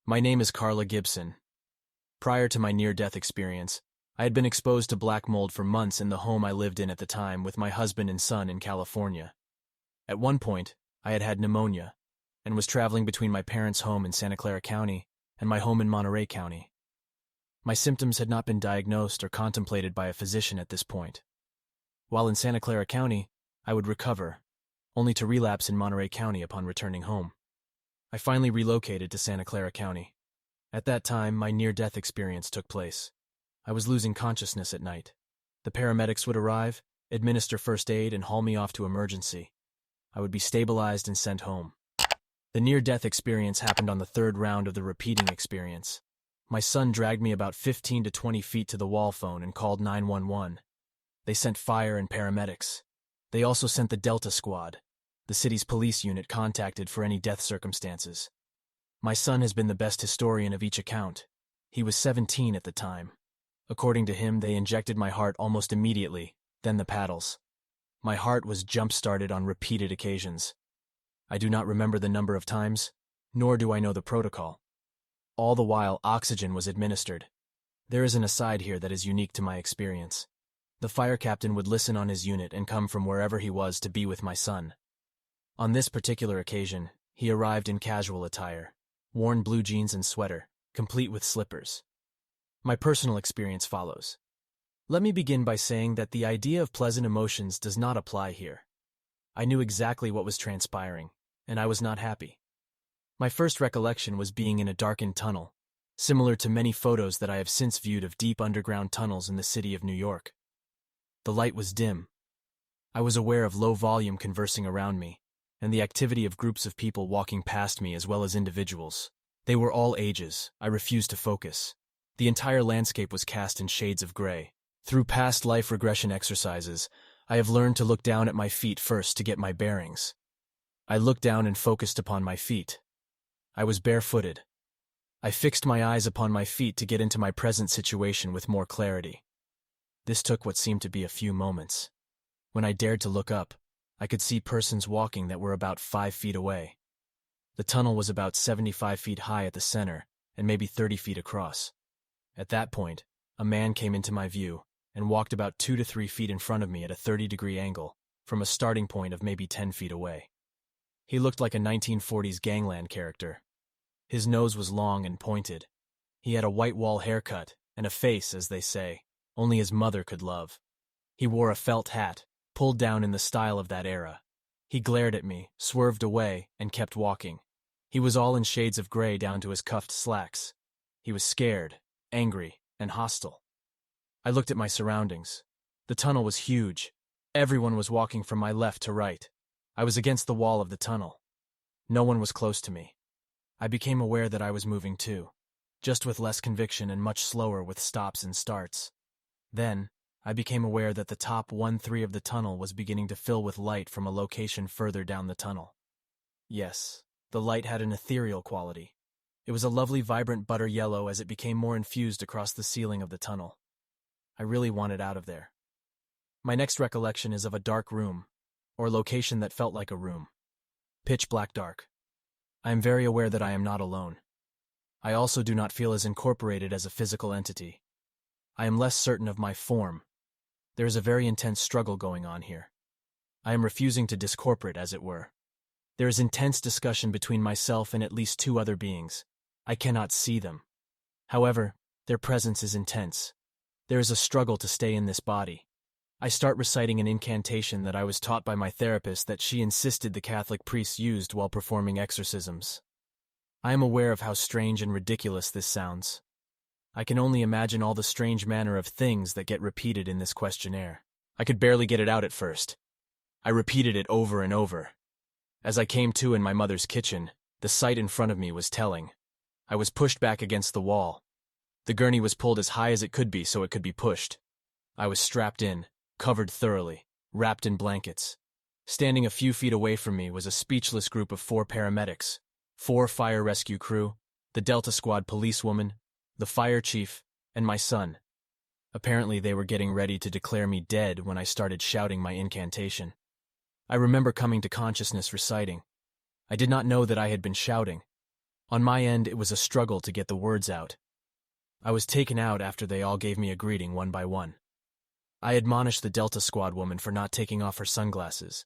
My name is Carla Gibson. Prior to my near-death experience, I had been exposed to black mold for months in the home I lived in at the time with my husband and son in California. At one point, I had had pneumonia and was traveling between my parents' home in Santa Clara County and my home in Monterey County. My symptoms had not been diagnosed or contemplated by a physician at this point. While in Santa Clara County, I would recover, only to relapse in Monterey County upon returning home. I finally relocated to Santa Clara County. At that time, my near-death experience took place. I was losing consciousness at night. The paramedics would arrive, administer first aid, and haul me off to emergency. I would be stabilized and sent home. The near-death experience happened on the third round of the repeating experience. My son dragged me about 15 to 20 feet to the wall phone and called 911. They sent fire and paramedics. They also sent the Delta Squad, the city's police unit contacted for any death circumstances. My son has been the best historian of each account. He was 17 at the time. According to him, they injected my heart almost immediately, then the paddles. My heart was jump-started on repeated occasions. I do not remember the number of times, nor do I know the protocol. All the while, oxygen was administered. There is an aside here that is unique to my experience. The fire captain would listen on his unit and come from wherever he was to be with my son. On this particular occasion, he arrived in casual attire, worn blue jeans and sweater, complete with slippers. My personal experience follows. Let me begin by saying that the idea of pleasant emotions does not apply here. I knew exactly what was transpiring, and I was not happy. My first recollection was being in a darkened tunnel, similar to many photos that I have since viewed of deep underground tunnels in the city of New York. The light was dim. I was aware of low volume conversing around me, and the activity of groups of people walking past me as well as individuals. They were all ages. I refused to focus. The entire landscape was cast in shades of gray. Through past life regression exercises, I have learned to look down at my feet first to get my bearings. I looked down and focused upon my feet. I was barefooted. I fixed my eyes upon my feet to get into my present situation with more clarity. This took what seemed to be a few moments. When I dared to look up, I could see persons walking that were about 5 feet away. The tunnel was about 75 feet high at the center and maybe 30 feet across. At that point, a man came into my view and walked about 2 to 3 feet in front of me at a 30-degree angle from a starting point of maybe 10 feet away. He looked like a 1940s gangland character. His nose was long and pointed. He had a white wall haircut and a face, as they say, only his mother could love. He wore a felt hat, pulled down in the style of that era. He glared at me, swerved away, and kept walking. He was all in shades of gray down to his cuffed slacks. He was scared, angry, and hostile. I looked at my surroundings. The tunnel was huge. Everyone was walking from my left to right. I was against the wall of the tunnel. No one was close to me. I became aware that I was moving too, just with less conviction and much slower with stops and starts. Then, I became aware that the top 1/3 of the tunnel was beginning to fill with light from a location further down the tunnel. Yes, the light had an ethereal quality. It was a lovely vibrant butter yellow as it became more infused across the ceiling of the tunnel. I really wanted out of there. My next recollection is of a dark room, or location that felt like a room. Pitch black dark. I am very aware that I am not alone. I also do not feel as incorporated as a physical entity. I am less certain of my form. There is a very intense struggle going on here. I am refusing to discorporate, as it were. There is intense discussion between myself and at least 2 other beings. I cannot see them. However, their presence is intense. There is a struggle to stay in this body. I start reciting an incantation that I was taught by my therapist that she insisted the Catholic priests used while performing exorcisms. I am aware of how strange and ridiculous this sounds. I can only imagine all the strange manner of things that get repeated in this questionnaire. I could barely get it out at first. I repeated it over and over. As I came to in my mother's kitchen, the sight in front of me was telling. I was pushed back against the wall. The gurney was pulled as high as it could be so it could be pushed. I was strapped in, covered thoroughly, wrapped in blankets. Standing a few feet away from me was a speechless group of 4 paramedics, 4 fire rescue crew, the Delta Squad policewoman, the fire chief, and my son. Apparently they were getting ready to declare me dead when I started shouting my incantation. I remember coming to consciousness reciting. I did not know that I had been shouting. On my end, it was a struggle to get the words out. I was taken out after they all gave me a greeting one by one. I admonished the Delta Squad woman for not taking off her sunglasses.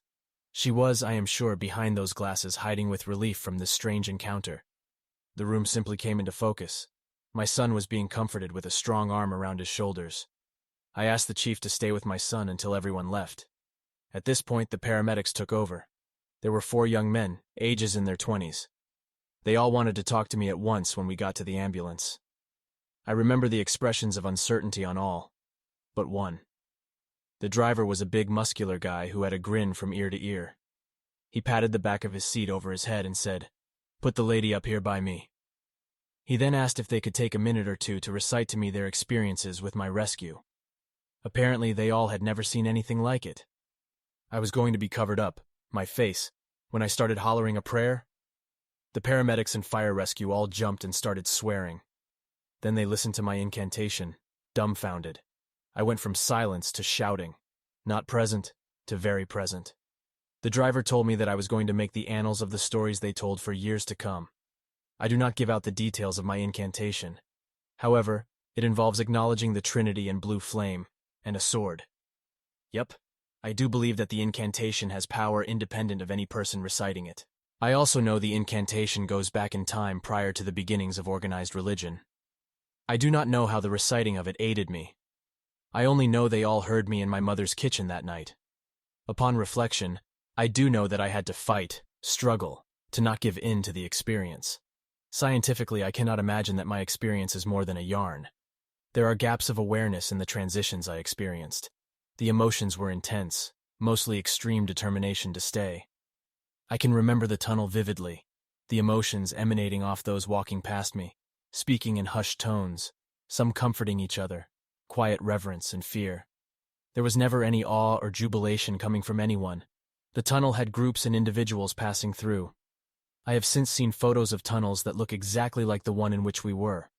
She was, I am sure, behind those glasses, hiding with relief from this strange encounter. The room simply came into focus. My son was being comforted with a strong arm around his shoulders. I asked the chief to stay with my son until everyone left. At this point, the paramedics took over. There were 4 young men, ages in their 20s. They all wanted to talk to me at once when we got to the ambulance. I remember the expressions of uncertainty on all but one. The driver was a big, muscular guy who had a grin from ear to ear. He patted the back of his seat over his head and said, "Put the lady up here by me." He then asked if they could take a minute or two to recite to me their experiences with my rescue. Apparently, they all had never seen anything like it. I was going to be covered up, my face, when I started hollering a prayer. The paramedics and fire rescue all jumped and started swearing. Then they listened to my incantation, dumbfounded. I went from silence to shouting, not present to very present. The driver told me that I was going to make the annals of the stories they told for years to come. I do not give out the details of my incantation. However, it involves acknowledging the Trinity and blue flame, and a sword. Yep, I do believe that the incantation has power independent of any person reciting it. I also know the incantation goes back in time prior to the beginnings of organized religion. I do not know how the reciting of it aided me. I only know they all heard me in my mother's kitchen that night. Upon reflection, I do know that I had to fight, struggle, to not give in to the experience. Scientifically, I cannot imagine that my experience is more than a yarn. There are gaps of awareness in the transitions I experienced. The emotions were intense, mostly extreme determination to stay. I can remember the tunnel vividly, the emotions emanating off those walking past me, speaking in hushed tones, some comforting each other, quiet reverence and fear. There was never any awe or jubilation coming from anyone. The tunnel had groups and individuals passing through. I have since seen photos of tunnels that look exactly like the one in which we were.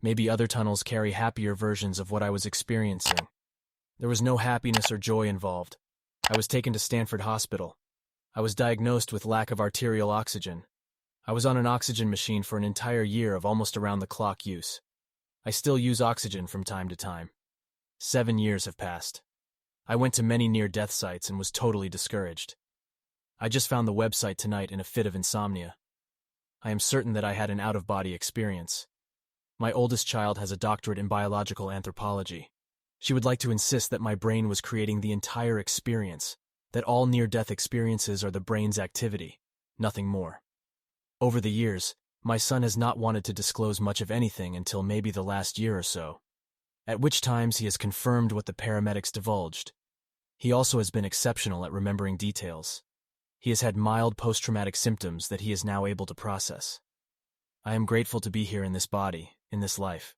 Maybe other tunnels carry happier versions of what I was experiencing. There was no happiness or joy involved. I was taken to Stanford Hospital. I was diagnosed with lack of arterial oxygen. I was on an oxygen machine for an entire year of almost around-the-clock use. I still use oxygen from time to time. 7 years have passed. I went to many near-death sites and was totally discouraged. I just found the website tonight in a fit of insomnia. I am certain that I had an out-of-body experience. My oldest child has a doctorate in biological anthropology. She would like to insist that my brain was creating the entire experience, that all near-death experiences are the brain's activity, nothing more. Over the years, my son has not wanted to disclose much of anything until maybe the last year or so, at which times he has confirmed what the paramedics divulged. He also has been exceptional at remembering details. He has had mild post-traumatic symptoms that he is now able to process. I am grateful to be here in this body, in this life.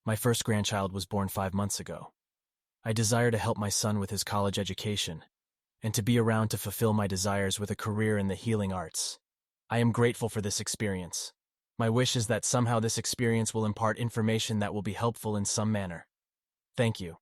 My first grandchild was born 5 months ago. I desire to help my son with his college education, and to be around to fulfill my desires with a career in the healing arts. I am grateful for this experience. My wish is that somehow this experience will impart information that will be helpful in some manner. Thank you.